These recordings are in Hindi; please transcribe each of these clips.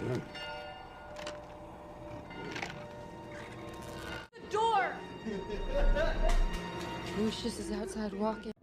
Door! Lucius is outside walking.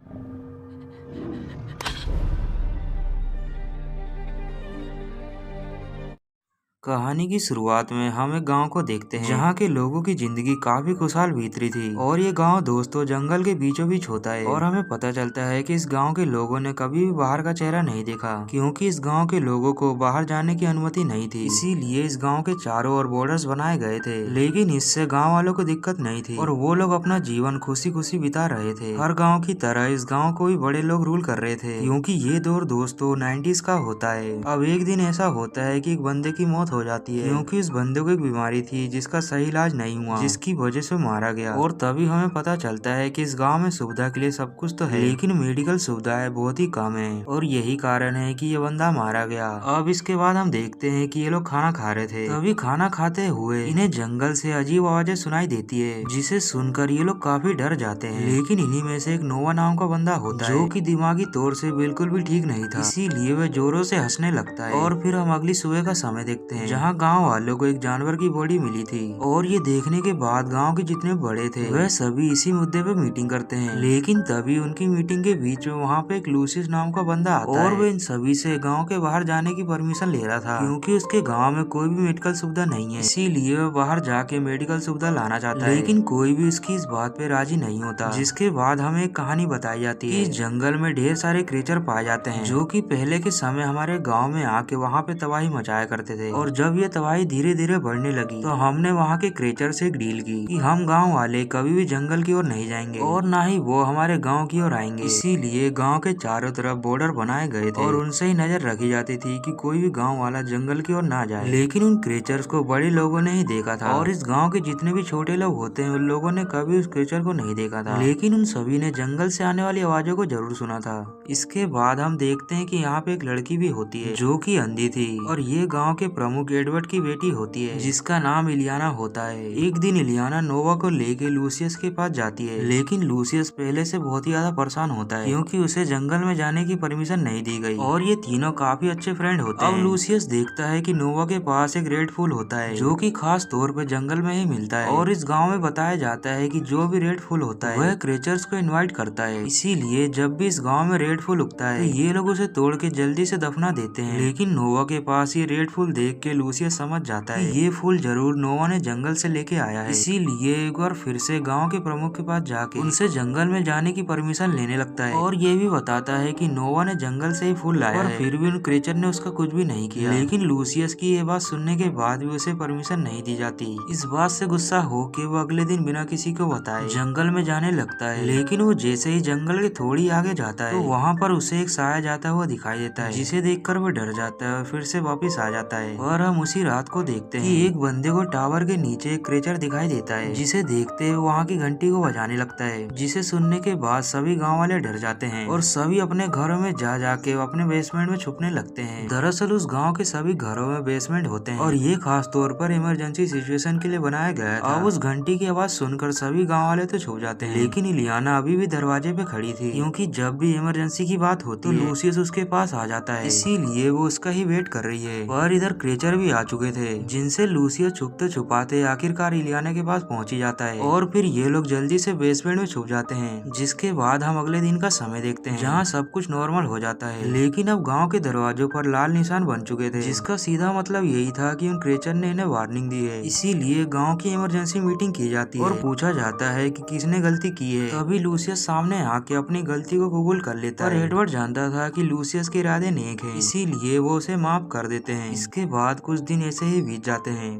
कहानी की शुरुआत में हम एक गांव को देखते हैं जहां के लोगों की जिंदगी काफी खुशहाल बीत रही थी। और ये गांव दोस्तों जंगल के बीचों बीच होता है। और हमें पता चलता है कि इस गांव के लोगों ने कभी भी बाहर का चेहरा नहीं देखा, क्योंकि इस गांव के लोगों को बाहर जाने की अनुमति नहीं थी। इसीलिए इस गांव के चारों ओर बॉर्डर्स बनाए गए थे। लेकिन इससे गाँव वालों को दिक्कत नहीं थी और वो लोग अपना जीवन खुशी खुशी बिता रहे थे। हर गाँव की तरह इस गाँव को भी बड़े लोग रूल कर रहे थे, क्योंकि ये दौर दोस्तों 90s का होता है। अब एक दिन ऐसा होता है कि एक बंदे की मौत हो जाती है, क्योंकि उस बंदे को एक बीमारी थी जिसका सही इलाज नहीं हुआ, जिसकी वजह से मारा गया। और तभी हमें पता चलता है कि इस गांव में सुविधा के लिए सब कुछ तो है, लेकिन मेडिकल सुविधाएं बहुत ही कम है। और यही कारण है कि ये बंदा मारा गया। अब इसके बाद हम देखते हैं कि ये लोग खाना खा रहे थे। तभी खाना खाते हुए इन्हें जंगल से अजीब आवाजें सुनाई देती है, जिसे सुनकर ये लोग काफी डर जाते हैं। लेकिन इन्हीं में से एक नोवा नाम का बंदा होता है, जो कि दिमागी तौर से बिल्कुल भी ठीक नहीं था, इसीलिए वह जोरों से हंसने लगता है। और फिर हम अगली सुबह का समय देखते हैं, जहाँ गाँव वालों को एक जानवर की बॉडी मिली थी। और ये देखने के बाद गांव के जितने बड़े थे वह सभी इसी मुद्दे पे मीटिंग करते हैं। लेकिन तभी उनकी मीटिंग के बीच में वहाँ पे एक लूसियस नाम का बंदा आता है, और वह इन सभी से गांव के बाहर जाने की परमिशन ले रहा था, क्योंकि उसके गांव में कोई भी मेडिकल सुविधा नहीं है। इसीलिए वह बाहर जाके मेडिकल सुविधा लाना चाहता है, लेकिन कोई भी उसकी इस बात पे राजी नहीं होता। जिसके बाद हमें एक कहानी बताई जाती है कि इस जंगल में ढेर सारे क्रीचर पाए जाते हैं, जो कि पहले के समय हमारे गाँव में आके वहाँ पे तबाही मचाया करते थे। और जब ये तबाही धीरे धीरे बढ़ने लगी तो हमने वहाँ के क्रीचर से एक डील की कि हम गांव वाले कभी भी जंगल की ओर नहीं जाएंगे और ना ही वो हमारे गांव की ओर आएंगे। इसीलिए गांव के चारों तरफ बॉर्डर बनाए गए थे और उनसे ही नजर रखी जाती थी कि कोई भी गांव वाला जंगल की ओर ना जाए। लेकिन उन क्रीचर्स को बड़े लोगों ने ही देखा था, और इस गाँव के जितने भी छोटे लोग होते हैं उन लोगों ने कभी उस क्रीचर को नहीं देखा था। लेकिन उन सभी ने जंगल से आने वाली आवाजों को जरूर सुना था। इसके बाद हम देखते हैं कि यहाँ पे एक लड़की भी होती है जो कि अंधी थी, और ये गाँव के प्रमुख एडवर्ड की बेटी होती है, जिसका नाम इलियाना होता है। एक दिन इलियाना नोवा को लेके लूसियस के पास जाती है, लेकिन लूसियस पहले से बहुत ही ज्यादा परेशान होता है, क्योंकि उसे जंगल में जाने की परमिशन नहीं दी गई। और ये तीनों काफी अच्छे फ्रेंड होते हैं। अब लूसियस देखता है कि नोवा के पास एक रेड फूल होता है, जो कि खास तौर पे जंगल में ही मिलता है। और इस गाँव में बताया जाता है कि जो भी रेड फूल होता है वह क्रीचर्स को इन्वाइट करता है। इसीलिए जब भी इस गाँव में रेड फूल उगता है तो ये लोग उसे तोड़ के जल्दी से दफना देते हैं। लेकिन नोवा के पास ये रेड फूल देख के लूसियस समझ जाता है ये फूल जरूर नोवा ने जंगल से लेके आया है। इसीलिए एक बार फिर से गांव के प्रमुख के पास जाके उनसे जंगल में जाने की परमिशन लेने लगता है, और ये भी बताता है कि नोवा ने जंगल से ही फूल लाया है। फिर भी उन क्रीचर ने उसका कुछ भी नहीं किया। लेकिन लूसियस की ये बात सुनने के बाद भी उसे परमिशन नहीं दी जाती। इस बात से गुस्सा होके वो अगले दिन बिना किसी को बताए जंगल में जाने लगता है। लेकिन वो जैसे ही जंगल के थोड़ी आगे जाता है तो वहाँ पर उसे एक साया जाता हुआ दिखाई देता है, जिसे देखकर वो डर जाता है और फिर से वापिस आ जाता है। और हम उसी रात को देखते हैं कि एक बंदे को टावर के नीचे एक क्रीचर दिखाई देता है, जिसे देखते हुए वहाँ की घंटी को बजाने लगता है, जिसे सुनने के बाद सभी गांव वाले डर जाते हैं और सभी अपने घरों में जा जाके अपने बेसमेंट में छुपने लगते हैं। दरअसल उस गांव के सभी घरों में बेसमेंट होते हैं और ये खास तौर पर इमरजेंसी सिचुएशन के लिए बनाया गया था। अब उस घंटी की आवाज सुनकर सभी गाँव वाले तो छुप जाते हैं, लेकिन इलियाना अभी भी दरवाजे पे खड़ी थी, क्योंकि जब भी इमरजेंसी की बात होती है तो लूसियस उसके पास आ जाता है। इसीलिए वो उसका ही वेट कर रही है। और इधर क्रीचर भी आ चुके थे, जिनसे लूसियस छुपते छुपाते आखिरकार इलियाना के पास पहुंच ही जाता है। और फिर ये लोग जल्दी से बेसमेंट में छुप जाते हैं। जिसके बाद हम अगले दिन का समय देखते हैं, जहां सब कुछ नॉर्मल हो जाता है। लेकिन अब गांव के दरवाजों पर लाल निशान बन चुके थे, जिसका सीधा मतलब यही था कि उन क्रीचर ने इन्हें वार्निंग दी है। इसीलिए गाँव की इमरजेंसी मीटिंग की जाती है और पूछा जाता है कि किसने गलती की है। तभी लूसियस सामने आके अपनी गलती को कबूल कर लेता है। एडवर्ड जानता था कि लूसियस के इरादे नेक हैं, इसीलिए वो उसे माफ कर देते हैं। इसके बाद कुछ दिन ऐसे ही बीत जाते हैं।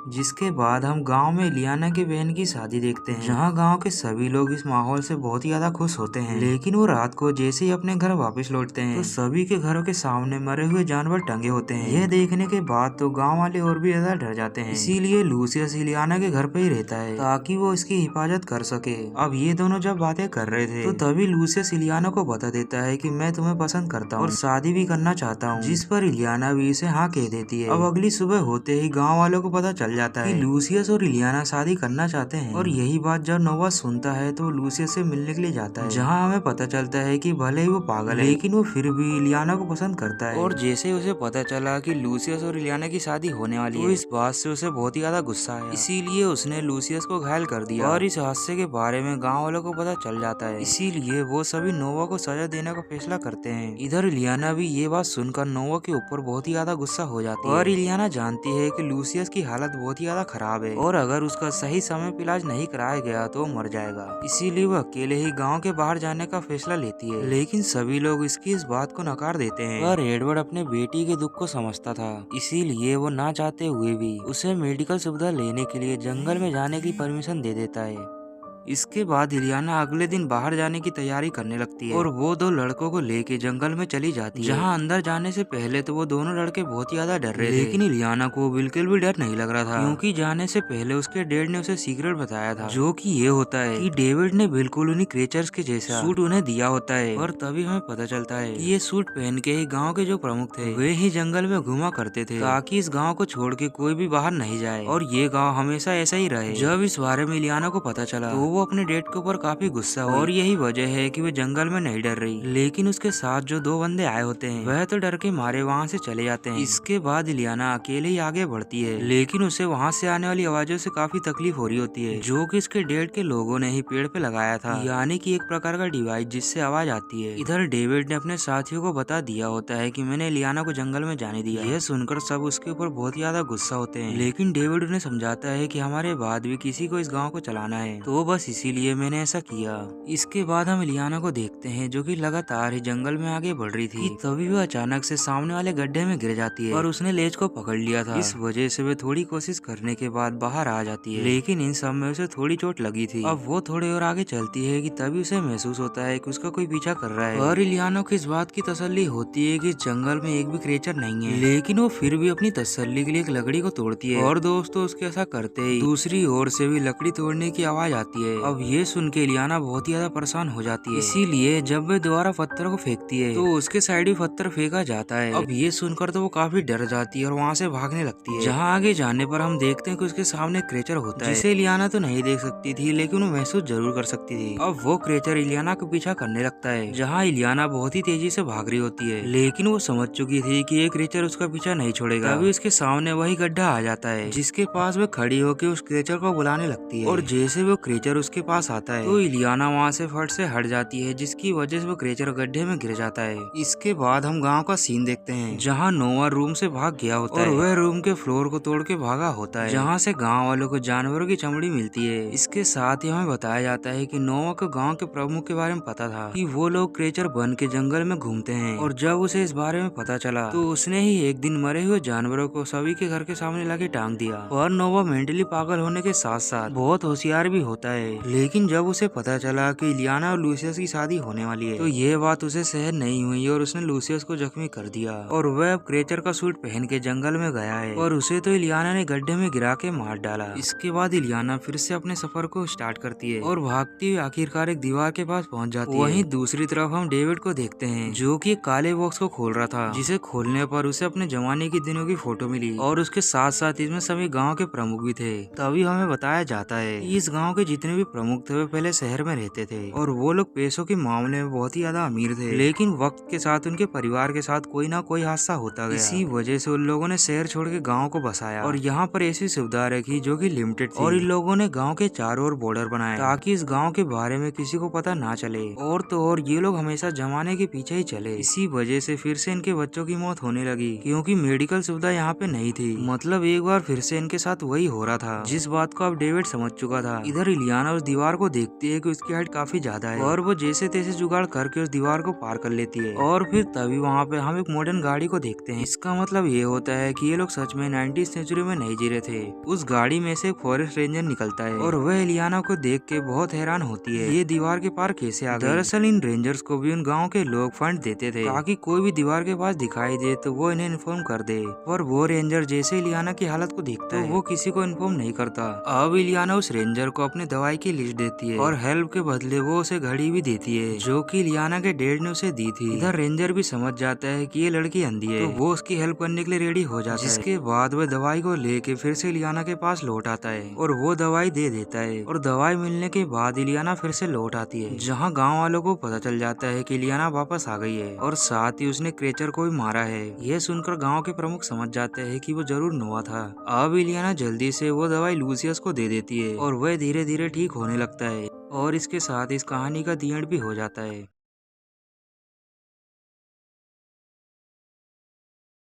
जिसके बाद हम गांव में इलियाना की बहन की शादी देखते हैं, जहां गांव के सभी लोग इस माहौल से बहुत ही ज्यादा खुश होते हैं। लेकिन वो रात को जैसे ही अपने घर वापस लौटते हैं तो सभी के घरों के सामने मरे हुए जानवर टंगे होते हैं। यह देखने के बाद तो गांव वाले और भी ज्यादा डर जाते हैं। इसीलिए लूसियस इलियाना के घर पे ही रहता है ताकि वो इसकी हिफाजत कर सके। अब ये दोनों जब बातें कर रहे थे तो तभी लूसियस इलियाना को बता देता है कि मैं तुम्हें पसंद करता हूँ और शादी भी करना चाहता हूँ, जिस पर इलियाना भी इसे हाँ कह देती है। अब अगली सुबह होते ही गाँव वालों को पता चल जाता है कि लूसियस और इलियाना शादी करना चाहते हैं। और यही बात जब नोवा सुनता है तो लूसियस से मिलने के लिए जाता है, जहाँ हमें पता चलता है कि भले ही वो पागल है लेकिन वो फिर भी इलियाना को पसंद करता है। और जैसे उसे पता चला कि लूसियस और इलियाना की शादी होने वाली है, इस बात से उसे बहुत ही ज्यादा गुस्सा आया। इसीलिए उसने लूसियस को घायल कर दिया और इस हादसे के बारे में गाँव वालों को पता चल जाता है। इसीलिए वो सभी नोवा को सजा देने का फैसला करते हैं। इधर इलियाना भी ये बात सुनकर नोवा के ऊपर बहुत ही ज्यादा गुस्सा हो जाती है। और इलियाना जानती है कि लूसियस की हालत बहुत ही ज्यादा खराब है और अगर उसका सही समय पे इलाज नहीं कराया गया तो मर जाएगा। इसीलिए वो अकेले ही गांव के बाहर जाने का फैसला लेती है, लेकिन सभी लोग इसकी इस बात को नकार देते हैं। और एडवर्ड अपने बेटी के दुख को समझता था, इसीलिए वो ना चाहते हुए भी उसे मेडिकल सुविधा लेने के लिए जंगल में जाने की परमिशन दे देता है। इसके बाद इलियाना अगले दिन बाहर जाने की तैयारी करने लगती है और वो दो लड़कों को लेके जंगल में चली जाती है, जहाँ अंदर जाने से पहले तो वो दोनों लड़के बहुत ही ज्यादा डर रहे थे, लेकिन इलियाना को बिल्कुल भी डर नहीं लग रहा था, क्योंकि जाने से पहले उसके डैड ने उसे सीक्रेट बताया था, जो कि ये होता है कि डेविड ने बिल्कुल उन्हीं क्रिएचर्स के जैसा सूट उन्हें दिया होता है। और तभी हमें पता चलता है कि ये सूट पहन के ही गाँव के जो प्रमुख थे वे ही जंगल में घुमा करते थे, ताकि इस गाँव को छोड़ के कोई भी बाहर नहीं जाए और ये गाँव हमेशा ऐसा ही रहे। जब इस बारे में इलियाना को पता चला तो वो अपने डैड के ऊपर काफी गुस्सा हुई और यही वजह है कि वो जंगल में नहीं डर रही, लेकिन उसके साथ जो दो बंदे आए होते हैं वह तो डर के मारे वहाँ से चले जाते हैं। इसके बाद इलियाना अकेले ही आगे बढ़ती है, लेकिन उसे वहाँ से आने वाली आवाजों से काफी तकलीफ हो रही होती है, जो कि इसके डैड के लोगों ने ही पेड़ पे लगाया था, यानी कि एक प्रकार का डिवाइस जिससे आवाज आती है। इधर डेविड ने अपने साथियों को बता दिया होता है कि मैंने इलियाना को जंगल में जाने दिया। यह सुनकर सब उसके ऊपर बहुत ही ज्यादा गुस्सा होते हैं, लेकिन डेविड उन्हें समझाता है कि हमारे बाद भी किसी को इस गाँव को चलाना है, तो बस इसीलिए मैंने ऐसा किया। इसके बाद हम इलियाना को देखते हैं जो कि लगातार ही जंगल में आगे बढ़ रही थी, तभी वह अचानक से सामने वाले गड्ढे में गिर जाती है और उसने लेज को पकड़ लिया था। इस वजह से वह थोड़ी कोशिश करने के बाद बाहर आ जाती है, लेकिन इन सब में उसे थोड़ी चोट लगी थी। अब वो थोड़े और आगे चलती है कि तभी उसे महसूस होता है कि उसका कोई पीछा कर रहा है और इलियाना को इस बात की तसल्ली होती है कि जंगल में एक भी क्रिएचर नहीं है, लेकिन वो फिर भी अपनी तसल्ली के लिए एक लकड़ी को तोड़ती है और दोस्तों उसके ऐसा करते ही दूसरी ओर से भी लकड़ी तोड़ने की आवाज आती है। अब ये सुन के इलियाना बहुत ही ज्यादा परेशान हो जाती है, इसीलिए जब वे दोबारा पत्थर को फेंकती है तो उसके साइड भी पत्थर फेंका जाता है। अब ये सुनकर तो वो काफी डर जाती है और वहाँ से भागने लगती है, जहाँ आगे जाने पर हम देखते हैं कि उसके सामने क्रेचर होता है, जिसे इलियाना तो नहीं देख सकती थी लेकिन वो महसूस जरूर कर सकती थी। अब वो क्रेचर इलियाना का पीछा करने लगता है, जहाँ इलियाना बहुत ही तेजी से भाग रही होती है, लेकिन वो समझ चुकी थी कि ये क्रेचर उसका पीछा नहीं छोड़ेगा। तभी उसके सामने वही गड्ढा आ जाता है, जिसके पास वो खड़ी होकर उस क्रेचर को बुलाने लगती है और जैसे वो क्रेचर उसके पास आता है तो इलियाना वहाँ से फट से हट जाती है, जिसकी वजह से वो क्रेचर गड्ढे में गिर जाता है। इसके बाद हम गांव का सीन देखते हैं, जहां नोवा रूम से भाग गया होता है और वह रूम के फ्लोर को तोड़ के भागा होता है, जहां से गांव वालों को जानवरों की चमड़ी मिलती है। इसके साथ ही हमें बताया जाता है कि नोवा को गांव के प्रमुख के बारे में पता था कि वो लोग क्रेचर बन के जंगल में घूमते हैं, और जब उसे इस बारे में पता चला तो उसने ही एक दिन मरे हुए जानवरों को सभी के घर के सामने लाके टांग दिया। और नोवा मेंटली पागल होने के साथ साथ बहुत होशियार भी होता है, लेकिन जब उसे पता चला कि इलियाना और लूसियस की शादी होने वाली है तो ये बात उसे सहन नहीं हुई और उसने लूसियस को जख्मी कर दिया और वह अब क्रेचर का सूट पहन के जंगल में गया है और उसे तो इलियाना ने गड्ढे में गिरा के मार डाला। इसके बाद इलियाना फिर से अपने सफर को स्टार्ट करती है और भागती हुई आखिरकार एक दीवार के पास पहुंच जाती है। वहीं दूसरी तरफ हम डेविड को देखते हैं, जो कि एक काले बॉक्स को खोल रहा था, जिसे खोलने पर उसे अपने जमाने के दिनों की फोटो मिली और उसके साथ साथ इसमें सभी गाँव के प्रमुख भी थे। तभी हमें बताया जाता है कि इस गाँव के जितने भी प्रमुख थे वे पहले शहर में रहते थे और वो लोग पैसों के मामले में बहुत ही ज्यादा अमीर थे, लेकिन वक्त के साथ उनके परिवार के साथ कोई ना कोई हादसा होता गया। इसी वजह से उन लोगों ने शहर छोड़ के गाँव को बसाया और यहाँ पर ऐसी सुविधा रखी जो कि लिमिटेड थी, और इन लोगों ने गाँव के चारों ओर बॉर्डर बनाए ताकि इस गाँव के बारे में किसी को पता ना चले। और तो और ये लोग हमेशा जमाने के पीछे ही चले। इसी वजह से फिर से इनके बच्चों की मौत होने लगी, क्योंकि मेडिकल सुविधा यहाँ पे नहीं थी। मतलब एक बार फिर से इनके साथ वही हो रहा था, जिस बात को अब डेविड समझ चुका था। इधर इलियाना उस दीवार को देखती है कि उसकी हाइट काफी ज्यादा है और वो जैसे तैसे जुगाड़ करके उस दीवार को पार कर लेती है। और फिर तभी वहाँ पे हम एक मॉडर्न गाड़ी को देखते हैं। इसका मतलब ये होता है कि ये लोग सच में 19वीं सेंचुरी में नहीं जी रहे थे। उस गाड़ी में से एक फॉरेस्ट रेंजर निकलता है और वह इलियाना को देख के बहुत हैरान होती है, ये दीवार के पार कैसे आ गई। दरअसल इन रेंजर्स को भी उन गाँव के लोग फंड देते थे ताकि कोई भी दीवार के पास दिखाई दे तो वो इन्हें इन्फॉर्म कर दे। और वो रेंजर जैसे इलियाना की हालत को देखता है वो किसी को इन्फॉर्म नहीं करता। अब इलियाना उस रेंजर को अपने दवाई की लिस्ट देती है और हेल्प के बदले वो उसे घड़ी भी देती है जो कि इलियाना के डैड ने उसे दी थी। इधर रेंजर भी समझ जाता है कि ये लड़की अंधी है, तो वो उसकी हेल्प करने के लिए रेडी हो जाता है। जिसके बाद वह दवाई को लेके फिर से इलियाना के पास लौट आता है और वो दवाई दे देता है और दवाई मिलने के बाद इलियाना फिर से लौट आती है, जहाँ गाँव वालों को पता चल जाता है कि इलियाना वापस आ गई है और साथ ही उसने क्रेचर को भी मारा है। यह सुनकर गाँव के प्रमुख समझ जाते हैं कि वो जरूर नोआ था। अब इलियाना जल्दी से वो दवाई लूसियस को दे देती है और वह धीरे धीरे ठीक होने लगता है और इसके साथ इस कहानी का दी एंड भी हो जाता है।